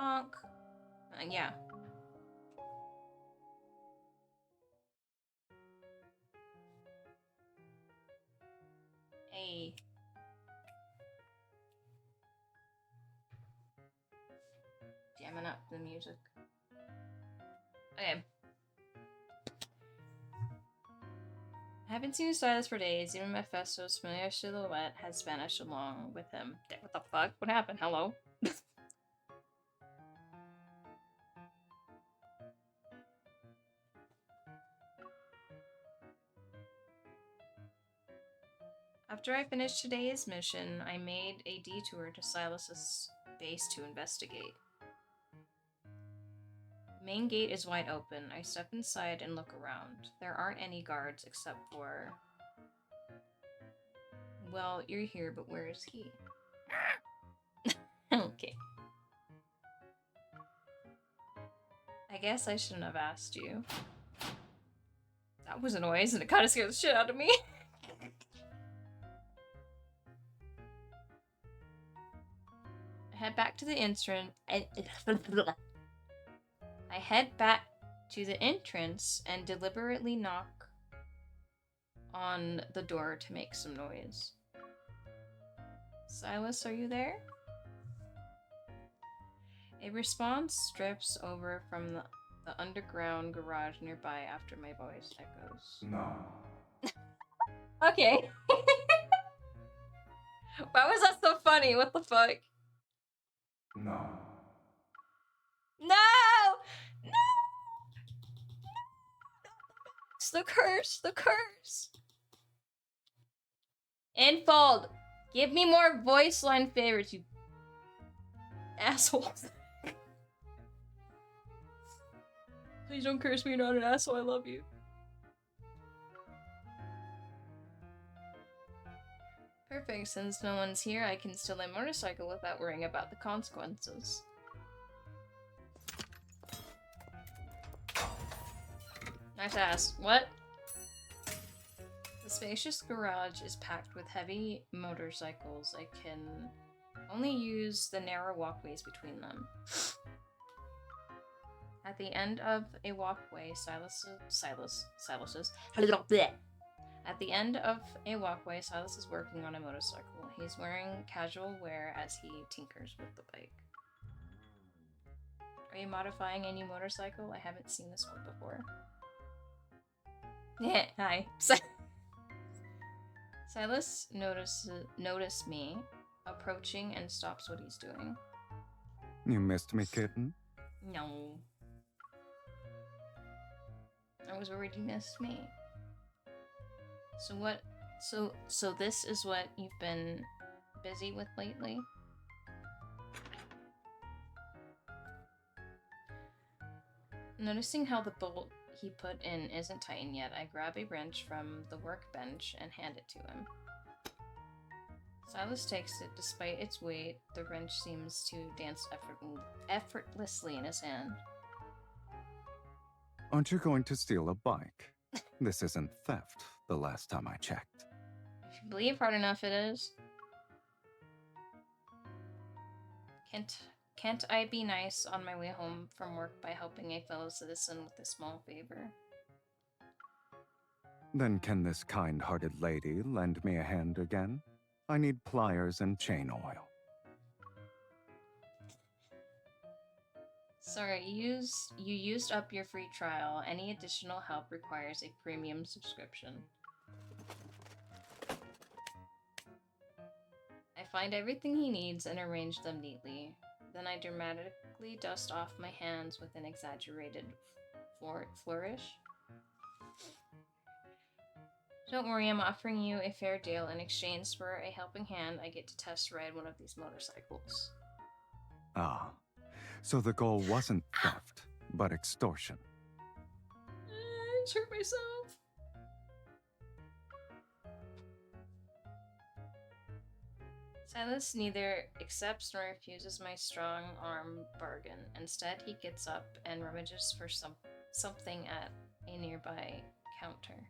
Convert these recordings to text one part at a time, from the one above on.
Bonk. Yeah. Hey. Jamming up the music. Okay. I haven't seen Sylus for days. Even Mephisto's familiar silhouette has vanished along with him. What the fuck? What happened? Hello? After I finished today's mission, I made a detour to Sylus's base to investigate. The main gate is wide open. I step inside and look around. There aren't any guards except for... Well, you're here, but where is he? Okay. I guess I shouldn't have asked you. That was a noise, and it kind of scared the shit out of me. I head back to the entrance. I head back to the entrance and deliberately knock on the door to make some noise. Sylus, are you there? A response strips over from the underground garage nearby after my voice echoes. No. Okay. Why was that so funny? What the fuck? No. No! No! It's the curse! The curse! Infold! Give me more voice line favorites, you assholes. Please don't curse me, you're not an asshole, I love you. Perfect, since no one's here, I can steal a motorcycle without worrying about the consequences. Nice ass. What? The spacious garage is packed with heavy motorcycles. I can only use the narrow walkways between them. At the end of a walkway, Sylus is working on a motorcycle. He's wearing casual wear as he tinkers with the bike. Are you modifying a new motorcycle? I haven't seen this one before. Yeah, hi. Sylus noticed me approaching and stops what he's doing. You missed me, kitten? No. I was worried you missed me. So what? So this is what you've been busy with lately? Noticing how the bolt he put in isn't tightened yet, I grab a wrench from the workbench and hand it to him. Sylus takes it. Despite its weight, the wrench seems to dance effortlessly in his hand. Aren't you going to steal a bike? This isn't theft, the last time I checked. If you believe hard enough, it is. Can't I be nice on my way home from work by helping a fellow citizen with a small favor? Then can this kind-hearted lady lend me a hand again? I need pliers and chain oil. Sorry, you used up your free trial. Any additional help requires a premium subscription. I find everything he needs and arrange them neatly. Then I dramatically dust off my hands with an exaggerated flourish. Don't worry, I'm offering you a fair deal. In exchange for a helping hand, I get to test ride one of these motorcycles. Ah, so the goal wasn't theft, but extortion. I just hurt myself. Sylus neither accepts nor refuses my strong arm bargain. Instead, he gets up and rummages for something at a nearby counter.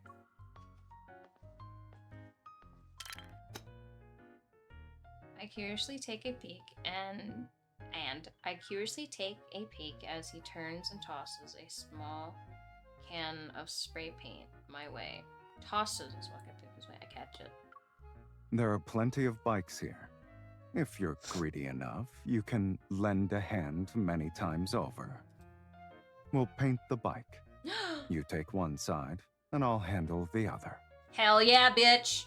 I curiously take a peek and And I curiously take a peek as he turns and tosses a small can of spray paint my way. Tosses is what I pick his way. I catch it. There are plenty of bikes here. If you're greedy enough, you can lend a hand many times over. We'll paint the bike. You take one side, and I'll handle the other. Hell yeah, bitch!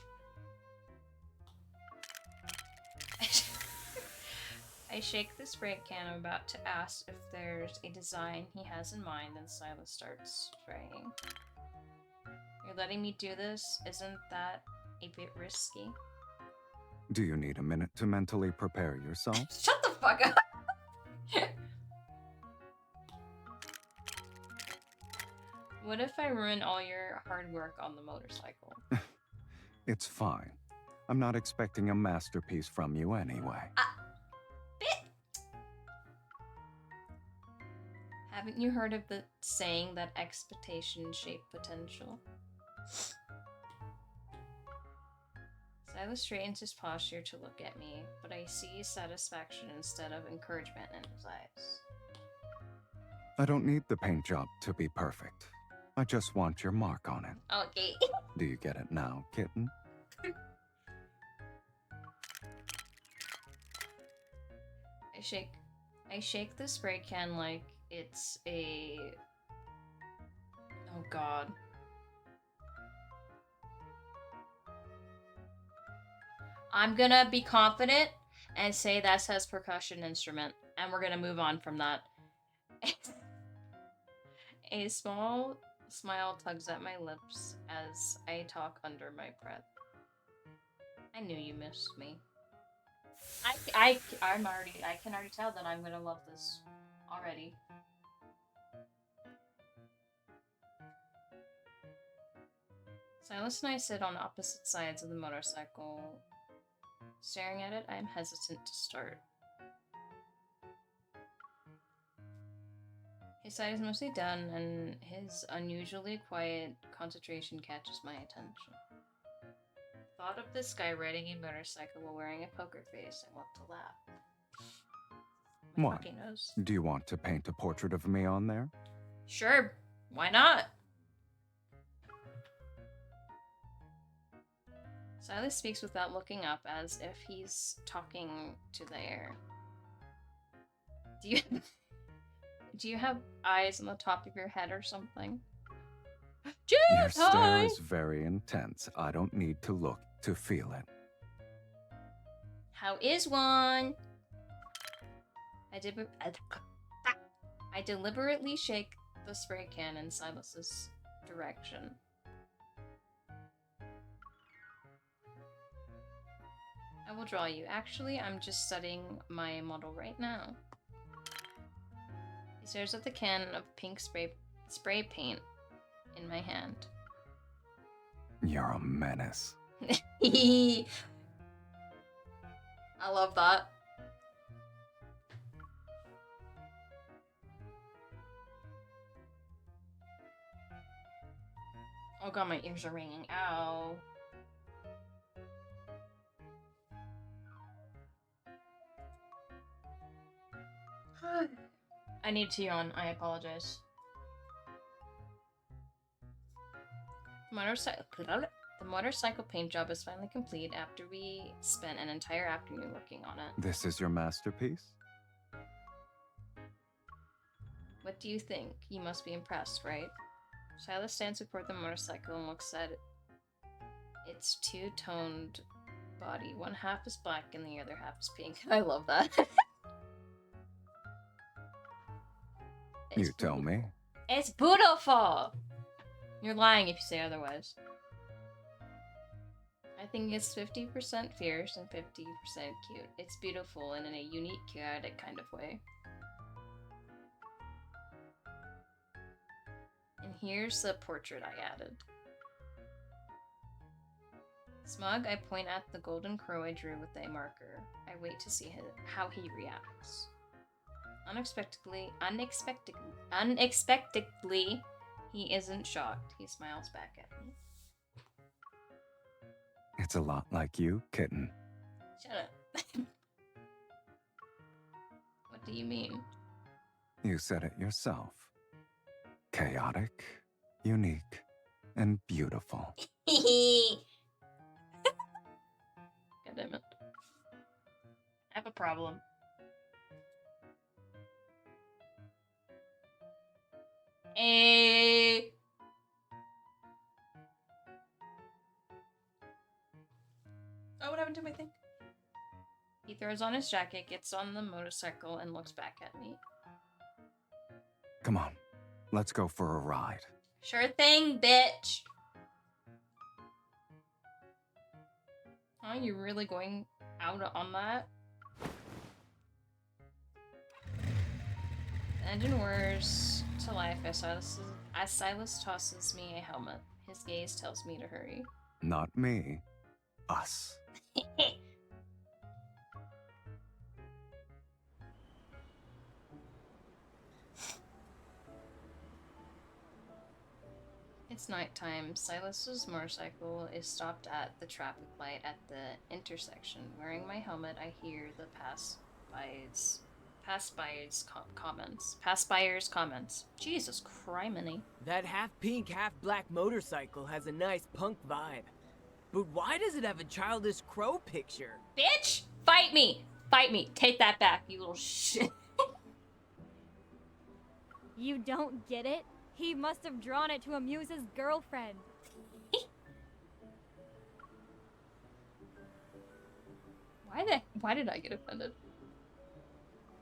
I shake the spray can. I'm about to ask if there's a design he has in mind, and Sylus starts spraying. You're letting me do this? Isn't that a bit risky? Do you need a minute to mentally prepare yourself? Shut the fuck up! What if I ruin all your hard work on the motorcycle? It's fine. I'm not expecting a masterpiece from you anyway. Haven't you heard of the saying that expectations shape potential? Silas straightens his posture to look at me, but I see satisfaction instead of encouragement in his eyes. I don't need the paint job to be perfect. I just want your mark on it. Okay. Do you get it now, kitten? I shake the spray can like it's a... Oh god. I'm gonna be confident and say that says percussion instrument, and we're gonna move on from that. A small smile tugs at my lips as I talk under my breath. I knew you missed me. I can already tell that I'm gonna love this already. Silas and I sit on opposite sides of the motorcycle. Staring at it, I am hesitant to start. His side is mostly done, and his unusually quiet concentration catches my attention. Thought of this guy riding a motorcycle while wearing a poker face. I want to laugh. My What? fucking nose. Do you want to paint a portrait of me on there? Sure, why not? Silas speaks without looking up, as if he's talking to the air. Do you have eyes on the top of your head or something? Your stare is very intense. I don't need to look to feel it. How is one? I deliberately shake the spray can in Silas's direction. I will draw you. Actually, I'm just studying my model right now. He stares at the can of pink spray paint in my hand. You're a menace. I love that. Oh god, my ears are ringing. Ow. I need to yawn. I apologize. The motorcycle paint job is finally complete after we spent an entire afternoon working on it. This is your masterpiece? What do you think? You must be impressed, right? Silas stands before the motorcycle and looks at its two-toned body. One half is black and the other half is pink. I love that. You tell me. It's beautiful! You're lying if you say otherwise. I think it's 50% fierce and 50% cute. It's beautiful and in a unique, chaotic kind of way. And here's the portrait I added. Smug, I point at the golden crow I drew with a marker. I wait to see how he reacts. Unexpectedly, he isn't shocked. He smiles back at me. It's a lot like you, kitten. Shut up. What do you mean? You said it yourself. Chaotic, unique, and beautiful. God damn it. I have a problem. Oh, what happened to my thing? He throws on his jacket, gets on the motorcycle, and looks back at me. Come on, let's go for a ride. Sure thing, bitch! Are you really going out on that? The engine whirs to life as Sylus tosses me a helmet. His gaze tells me to hurry. Not me. Us. It's nighttime. Silas's motorcycle is stopped at the traffic light at the intersection. Wearing my helmet, I hear the passbuyer's comments. Jesus criminy. That half-pink, half-black motorcycle has a nice punk vibe. But why does it have a childish crow picture? Bitch! Fight me! Fight me! Take that back, you little shit. You don't get it? He must have drawn it to amuse his girlfriend. Why did I get offended?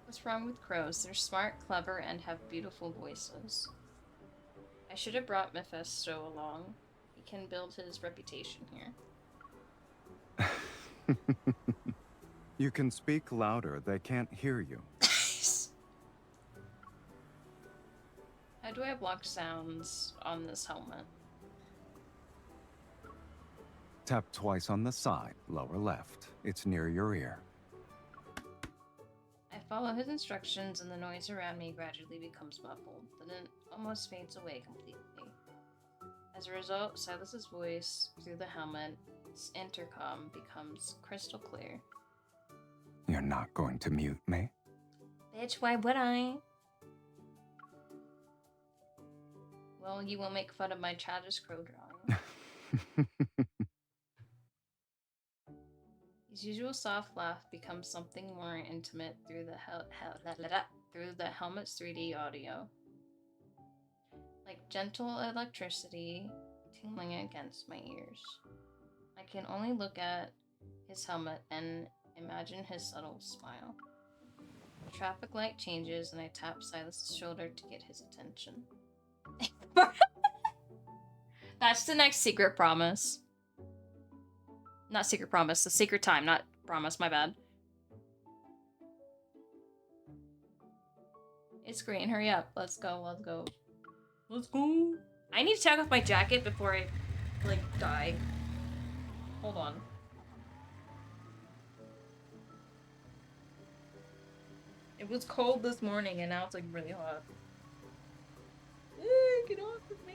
What's wrong with crows? They're smart, clever, and have beautiful voices. I should have brought Mephisto along. He can build his reputation here. You can speak louder, they can't hear you. How do I block sounds on this helmet? Tap twice on the side, lower left. It's near your ear. I follow his instructions and the noise around me gradually becomes muffled, then it almost fades away completely. As a result, Silas's voice through the helmet's intercom becomes crystal clear. You're not going to mute me? Bitch, why would I? Well, you won't make fun of my childish crow drawing. His usual soft laugh becomes something more intimate through the helmet's 3D audio. Like gentle electricity tingling against my ears. I can only look at his helmet and imagine his subtle smile. The traffic light changes and I tap Silas's shoulder to get his attention. That's the next secret promise. Not secret promise, the secret time, not promise, my bad. It's green, hurry up. Let's go, let's go. Let's go. I need to take off my jacket before I, like, die. Hold on. It was cold this morning and now it's, like, really hot. Get off of me.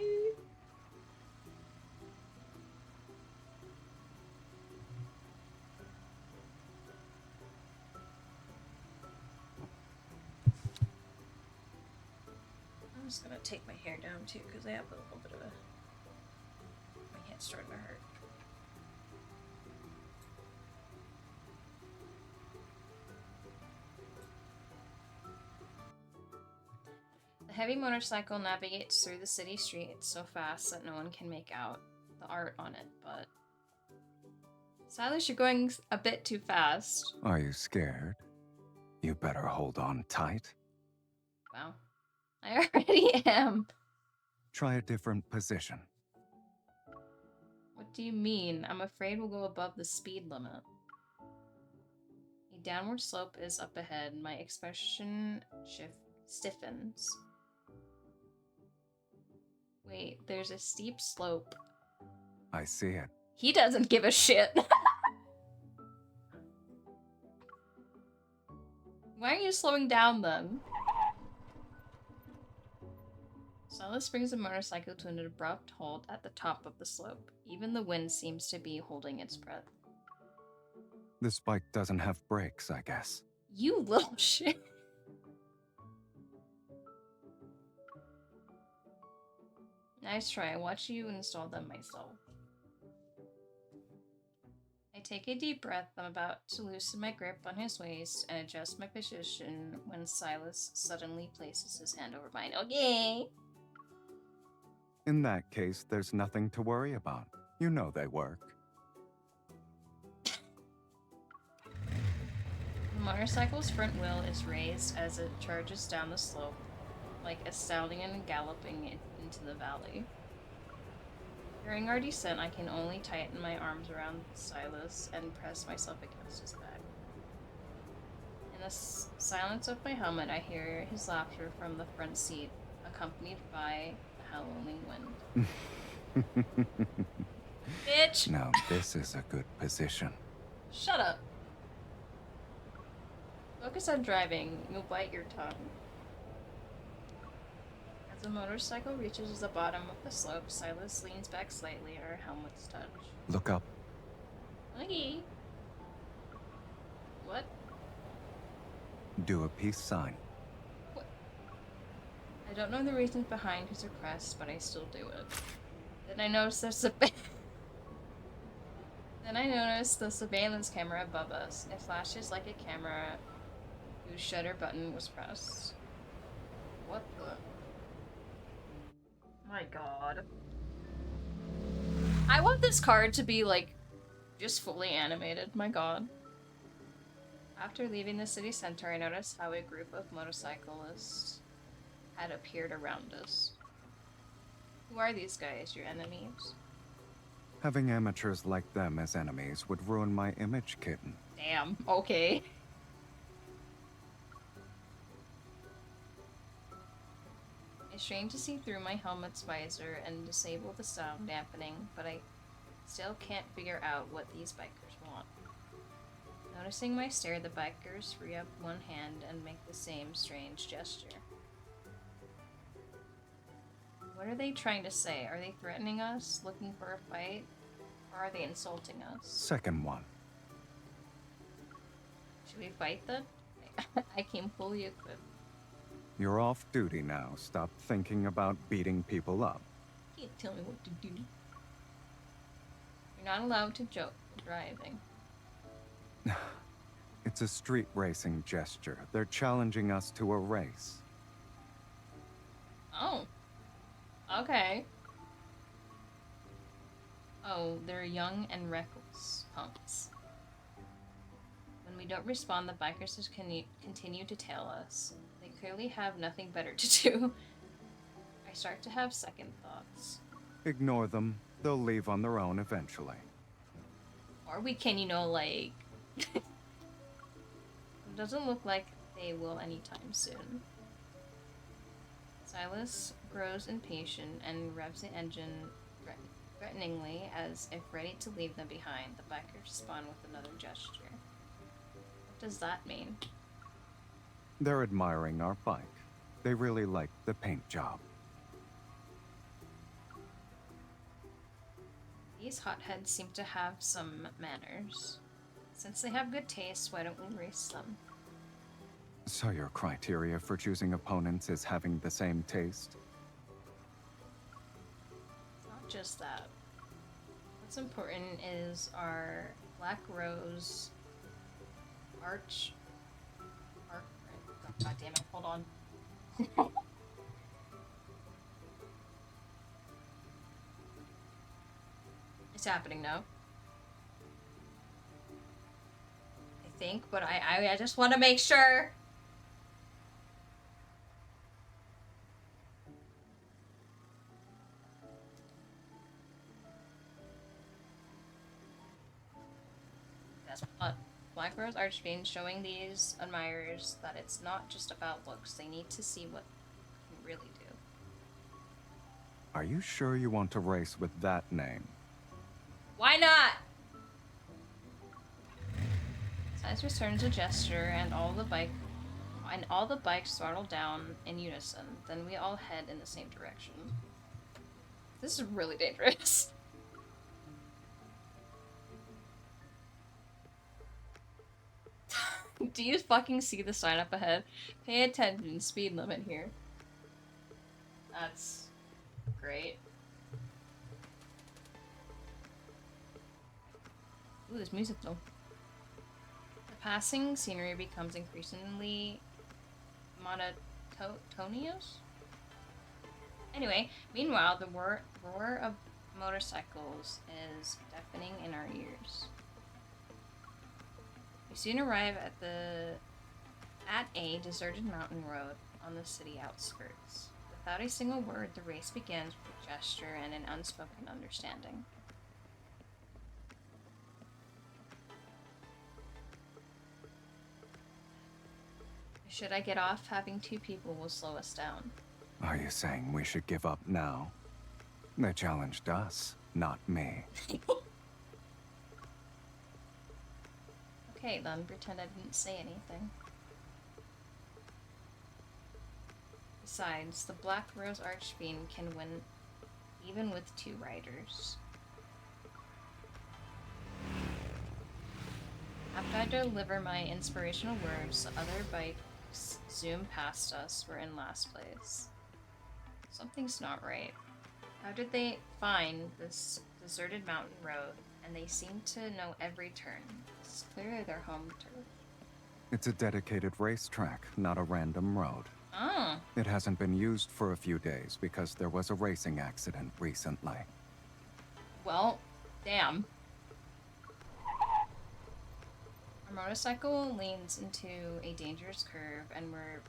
I'm just gonna take my hair down too because I have a little bit of a... My head's starting to hurt. The heavy motorcycle navigates through the city streets so fast that no one can make out the art on it, but... Silas, you're going a bit too fast. Are you scared? You better hold on tight. Wow. I already am. Try a different position. What do you mean? I'm afraid we'll go above the speed limit. A downward slope is up ahead. My expression stiffens. Wait, there's a steep slope. I see it. He doesn't give a shit. Why are you slowing down then? Sylus brings the motorcycle to an abrupt halt at the top of the slope. Even the wind seems to be holding its breath. This bike doesn't have brakes, I guess. You little shit. Nice try. Watch you install them myself. I take a deep breath. I'm about to loosen my grip on his waist and adjust my position when Sylus suddenly places his hand over mine. Okay. In that case, there's nothing to worry about. You know they work. The motorcycle's front wheel is raised as it charges down the slope, like a stallion galloping into the valley. During our descent, I can only tighten my arms around Sylus and press myself against his back. In the silence of my helmet, I hear his laughter from the front seat, accompanied by the howling wind. Bitch! Now this is a good position. Shut up. Focus on driving. You'll bite your tongue. As the motorcycle reaches the bottom of the slope, Sylus leans back slightly, our helmets touch. Look up. Okay. What? Do a peace sign. What? I don't know the reasons behind his request, but I still do it. Then I notice there's a Then I notice the surveillance camera above us. It flashes like a camera whose shutter button was pressed. What the? My god. I want this card to be, like, just fully animated. My god. After leaving the city center, I noticed how a group of motorcyclists had appeared around us. Who are these guys? Your enemies? Having amateurs like them as enemies would ruin my image, kitten. Damn. Okay. I strain to see through my helmet's visor and disable the sound dampening, but I still can't figure out what these bikers want. Noticing my stare, the bikers free up one hand and make the same strange gesture. What are they trying to say? Are they threatening us, looking for a fight, or are they insulting us? Second one. Should we fight then? I came fully equipped. You're off duty now. Stop thinking about beating people up. Can't tell me what to do. You're not allowed to joke while driving. It's a street racing gesture. They're challenging us to a race. Oh. Okay. Oh, they're young and reckless punks. When we don't respond, the bikers just continue to tail us. They clearly have nothing better to do. I start to have second thoughts. Ignore them. They'll leave on their own eventually. Or we can, you know, like... It doesn't look like they will anytime soon. Sylus grows impatient and revs the engine threateningly as if ready to leave them behind. The bikers respond with another gesture. What does that mean? They're admiring our bike. They really like the paint job. These hotheads seem to have some manners. Since they have good taste, why don't we race them? So your criteria for choosing opponents is having the same taste? It's not just that. What's important is our Black Rose Arch... God damn it, hold on. It's happening now. I think, but I just want to make sure. That's what Black Rose Archfiend showing these admirers that it's not just about looks. They need to see what you can really do. Are you sure you want to race with that name? Why not? Size returns a gesture, and all the bikes throttle down in unison. Then we all head in the same direction. This is really dangerous. Do you fucking see the sign up ahead? Pay attention, speed limit here. That's great. Ooh, there's music though. The passing scenery becomes increasingly monotonous. Anyway, meanwhile, the roar of motorcycles is deafening in our ears. We soon arrive at a deserted mountain road on the city outskirts. Without a single word, the race begins with a gesture and an unspoken understanding. Should I get off? Having two people will slow us down. Are you saying we should give up now? They challenged us, not me. Okay, then pretend I didn't say anything. Besides, the Black Rose Archfiend can win even with two riders. After I deliver my inspirational words, the other bikes zoom past us. We're in last place. Something's not right. How did they find this deserted mountain road? And they seem to know every turn. This is clearly their home turf. It's a dedicated racetrack, not a random road. Oh. It hasn't been used for a few days because there was a racing accident recently. Well, damn. Our motorcycle leans into a dangerous curve, and we're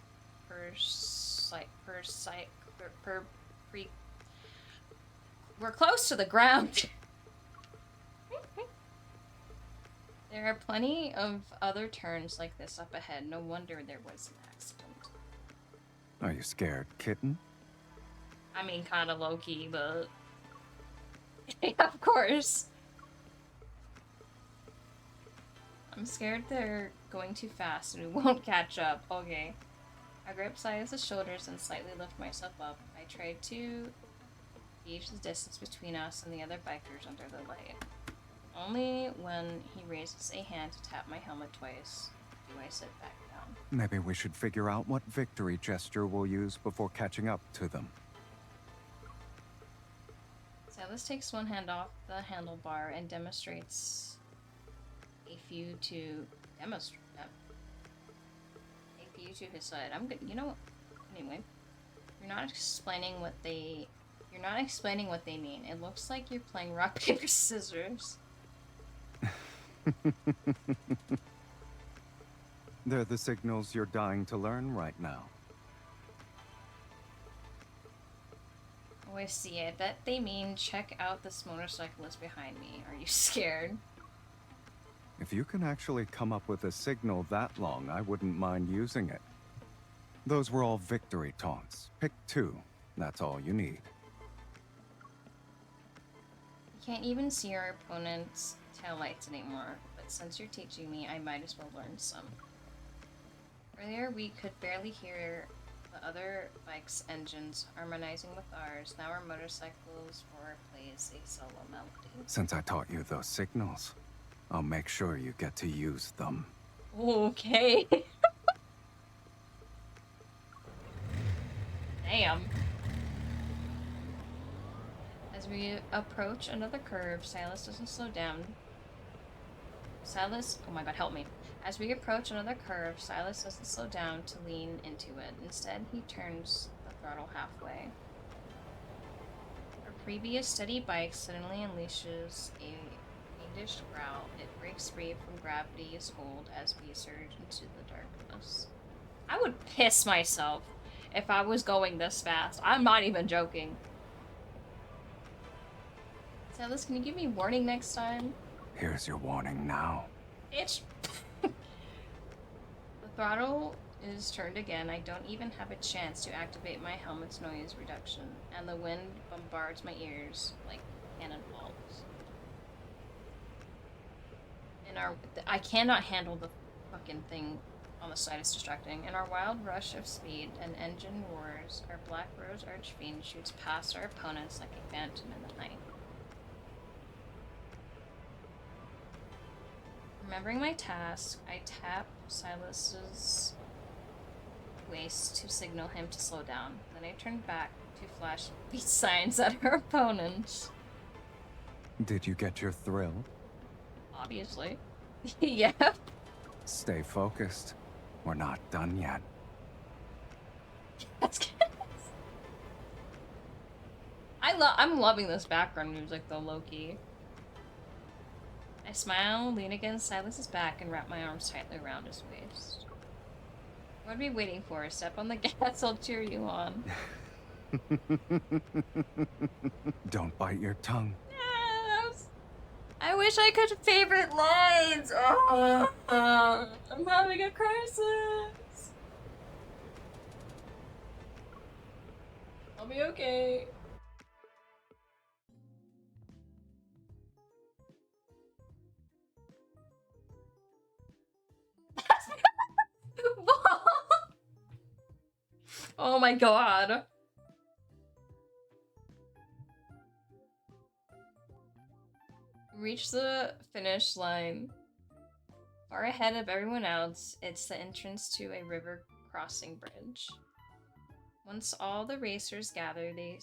close to the ground. There are plenty of other turns like this up ahead. No wonder there was an accident. Are you scared, kitten? I mean, kind of low-key, but... of course. I'm scared they're going too fast and we won't catch up. Okay. I grip Sylus' shoulders and slightly lift myself up. I try to gauge the distance between us and the other bikers under the light. Only when he raises a hand to tap my helmet twice do I sit back down. Maybe we should figure out what victory gesture we'll use before catching up to them. Sylus takes one hand off the handlebar and demonstrates a few to his side. I'm good. You know what? Anyway, you're not explaining what they mean. It looks like you're playing rock paper scissors. They're the signals you're dying to learn right now. Oh, I see. I bet they mean check out this motorcyclist behind me. Are you scared? If you can actually come up with a signal that long, I wouldn't mind using it. Those were all victory taunts. Pick two. That's all you need. You can't even see our opponent's taillights anymore, but since you're teaching me, I might as well learn some. Earlier, we could barely hear the other bike's engines harmonizing with ours. Now our motorcycles roar plays a solo melody. Since I taught you those signals, I'll make sure you get to use them. Okay. Damn. As we approach another curve, Sylus doesn't slow down. Oh my god, help me. As we approach another curve, Sylus doesn't slow down to lean into it. Instead, he turns the throttle halfway. Our previous steady bike suddenly unleashes a fiendish growl. It breaks free from gravity's hold as we surge into the darkness. I would piss myself if I was going this fast. I'm not even joking. Sylus, can you give me warning next time? Here's your warning now. Bitch. The throttle is turned again. I don't even have a chance to activate my helmet's noise reduction, and the wind bombards my ears like cannonballs. I cannot handle the fucking thing on the side. It's distracting. In our wild rush of speed and engine roars, our Black Rose Archfiend shoots past our opponents like a phantom in the night. Remembering my task, I tap Sylus's waist to signal him to slow down. Then I turn back to flash peace signs at our opponents. Did you get your thrill? Obviously. Yeah. Stay focused. We're not done yet. That's good. I'm loving this background music though, low-key. I smile, lean against Silas's back, and wrap my arms tightly around his waist. What are we waiting for? Step on the gas, I'll cheer you on. Don't bite your tongue. I wish I could favorite lines. Oh, I'm having a crisis. I'll be okay. Oh my god. Reach the finish line. Far ahead of everyone else, it's the entrance to a river crossing bridge. Once all the racers gather, they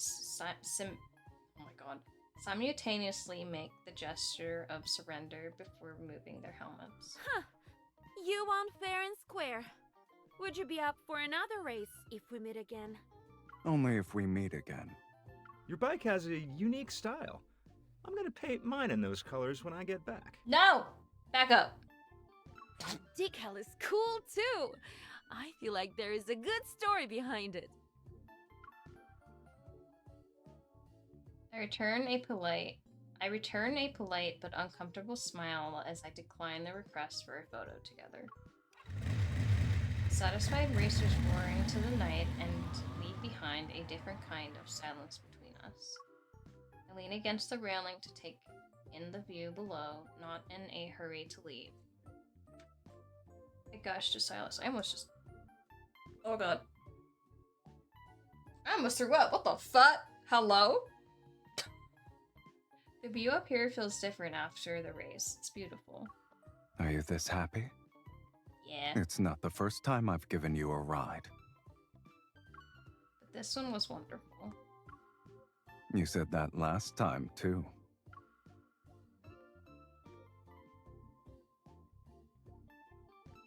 simultaneously make the gesture of surrender before removing their helmets. Huh. You want fair and square. Would you be up for another race if we meet again? Only if we meet again. Your bike has a unique style. I'm gonna paint mine in those colors when I get back. No! Back up. That decal is cool too. I feel like there is a good story behind it. I return a polite but uncomfortable smile as I decline the request for a photo together. Satisfied racers roar into the night and leave behind a different kind of silence between us. I lean against the railing to take in the view below, not in a hurry to leave. I gush to Sylus. I almost just... Oh god. I almost threw up. What the fuck? Hello? The view up here feels different after the race. It's beautiful. Are you this happy? Yeah. It's not the first time I've given you a ride. But this one was wonderful. You said that last time, too.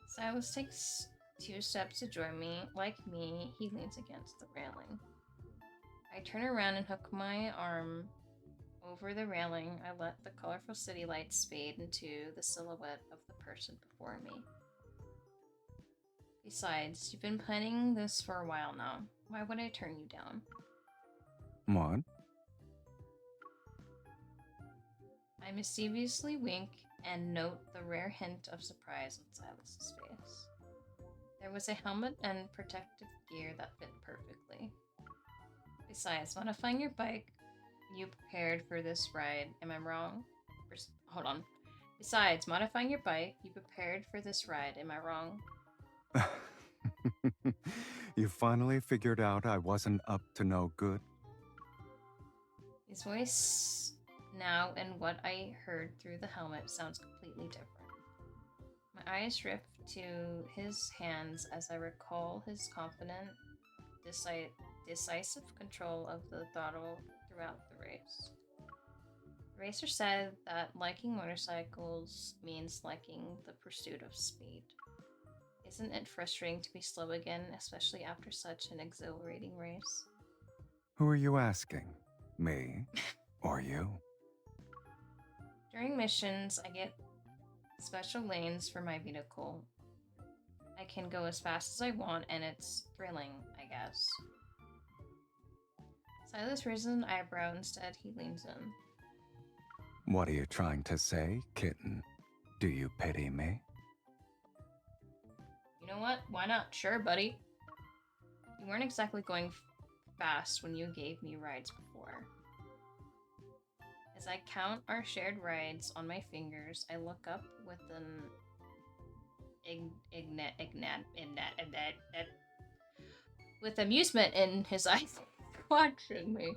Sylus takes 2 steps to join me. Like me, he leans against the railing. I turn around and hook my arm over the railing. I let the colorful city lights fade into the silhouette of the person before me. Besides, you've been planning this for a while now. Why would I turn you down? What? I mischievously wink and note the rare hint of surprise on Silas's face. There was a helmet and protective gear that fit perfectly. Besides, modifying your bike, you prepared for this ride. Am I wrong? Hold on. Besides, modifying your bike, you prepared for this ride. Am I wrong? You finally figured out I wasn't up to no good? His voice now and what I heard through the helmet sounds completely different. My eyes drift to his hands as I recall his confident, decisive control of the throttle throughout the race. The racer said that liking motorcycles means liking the pursuit of speed. Isn't it frustrating to be slow again, especially after such an exhilarating race? Who are you asking? Me? Or you? During missions, I get special lanes for my vehicle. I can go as fast as I want, and it's thrilling, I guess. Silas raises an eyebrow. Instead, he leans in. What are you trying to say, kitten? Do you pity me? You know what? Why not? Sure, buddy. You weren't exactly going fast when you gave me rides before. As I count our shared rides on my fingers, I look up with an with amusement in his eyes, watching me.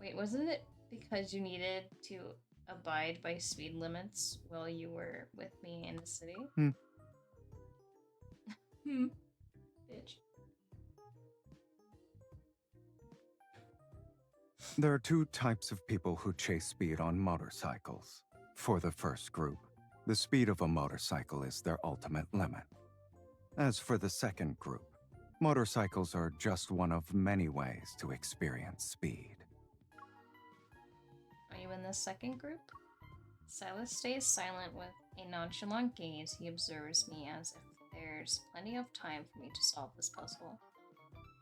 Wait, wasn't it because you needed to abide by speed limits while you were with me in the city? Bitch. There are two types of people who chase speed on motorcycles. For the first group, the speed of a motorcycle is their ultimate limit. As for the second group, motorcycles are just one of many ways to experience speed. Are you in the second group? Sylus stays silent with a nonchalant gaze. He observes me as if there's plenty of time for me to solve this puzzle.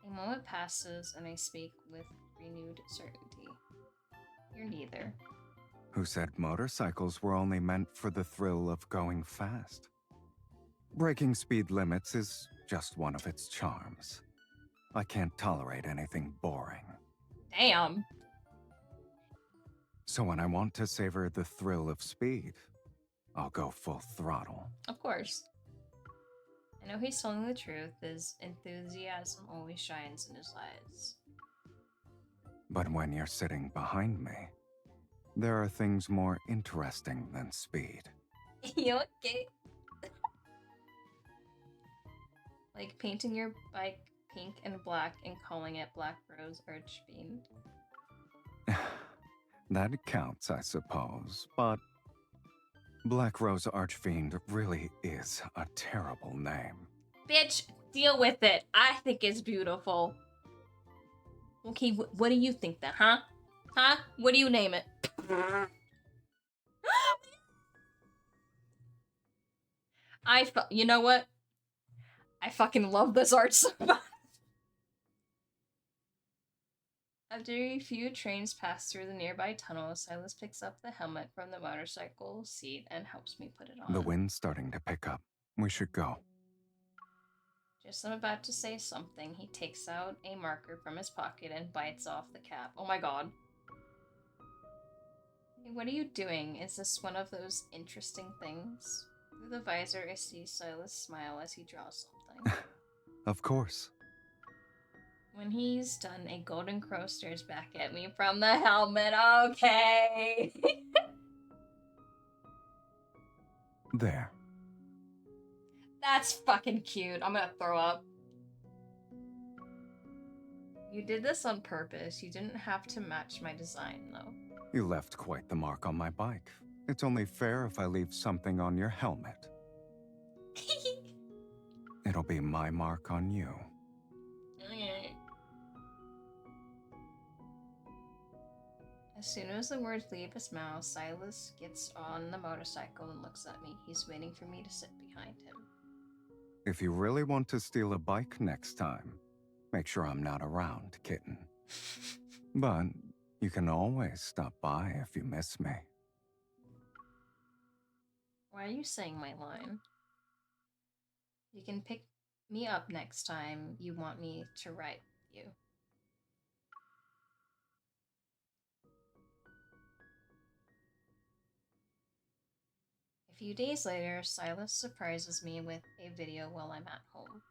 A moment passes and I speak with renewed certainty. You're neither. Who said motorcycles were only meant for the thrill of going fast? Breaking speed limits is just one of its charms. I can't tolerate anything boring. Damn. So when I want to savor the thrill of speed, I'll go full throttle. Of course. I know he's telling the truth. His enthusiasm always shines in his eyes. But when you're sitting behind me, there are things more interesting than speed. You okay? Like painting your bike pink and black and calling it Black Rose Archfiend. That counts, I suppose, but Black Rose Archfiend really is a terrible name. Bitch, deal with it. I think it's beautiful. Okay, what do you think then, huh? Huh? What do you name it? You know what? I fucking love this art so much. After a few trains pass through the nearby tunnel, Sylus picks up the helmet from the motorcycle seat and helps me put it on. The wind's starting to pick up. We should go. Just as I'm about to say something, he takes out a marker from his pocket and bites off the cap. Oh my god. Hey, what are you doing? Is this one of those interesting things? Through the visor, I see Sylus smile as he draws something. Of course. When he's done, a golden crow stares back at me from the helmet. Okay. There. That's fucking cute. I'm gonna throw up. You did this on purpose. You didn't have to match my design, though. You left quite the mark on my bike. It's only fair if I leave something on your helmet. It'll be my mark on you. Okay. As soon as the words leave his mouth, Sylus gets on the motorcycle and looks at me. He's waiting for me to sit behind him. If you really want to steal a bike next time, make sure I'm not around, kitten. But you can always stop by if you miss me. Why are you saying my line? You can pick me up next time you want me to ride with you. A few days later, Sylus surprises me with a video while I'm at home.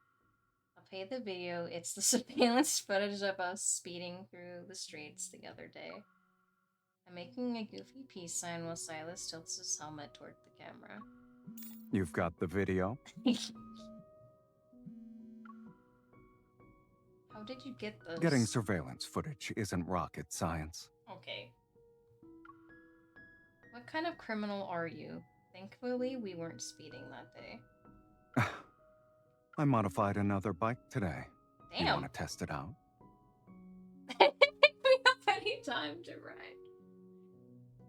I'll play the video. It's the surveillance footage of us speeding through the streets the other day. I'm making a goofy peace sign while Sylus tilts his helmet toward the camera. You've got the video? How did you get those? Getting surveillance footage isn't rocket science. Okay. What kind of criminal are you? Thankfully, we weren't speeding that day. I modified another bike today. Damn. You want to test it out? We have any time to ride.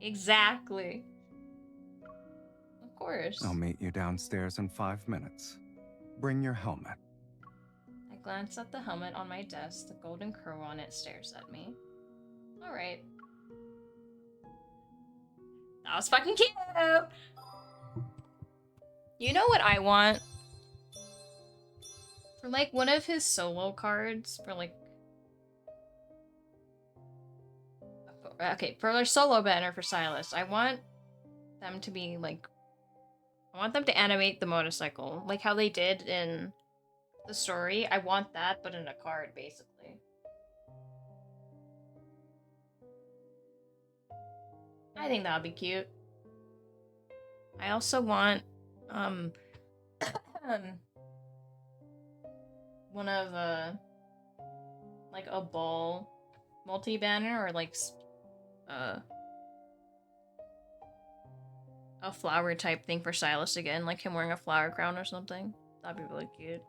Exactly. Of course. I'll meet you downstairs in 5 minutes. Bring your helmet. I glance at the helmet on my desk. The golden crow on it stares at me. Alright. That was fucking cute! You know what I want? For like one of his solo cards, for like... Okay, for their solo banner for Sylus, I want them to be like... I want them to animate the motorcycle, like how they did in the story. I want that, but in a card, basically. I think that would be cute. I also want, one of, like a ball multi-banner or like a flower type thing for Sylus again, like him wearing a flower crown or something. That'd be really cute.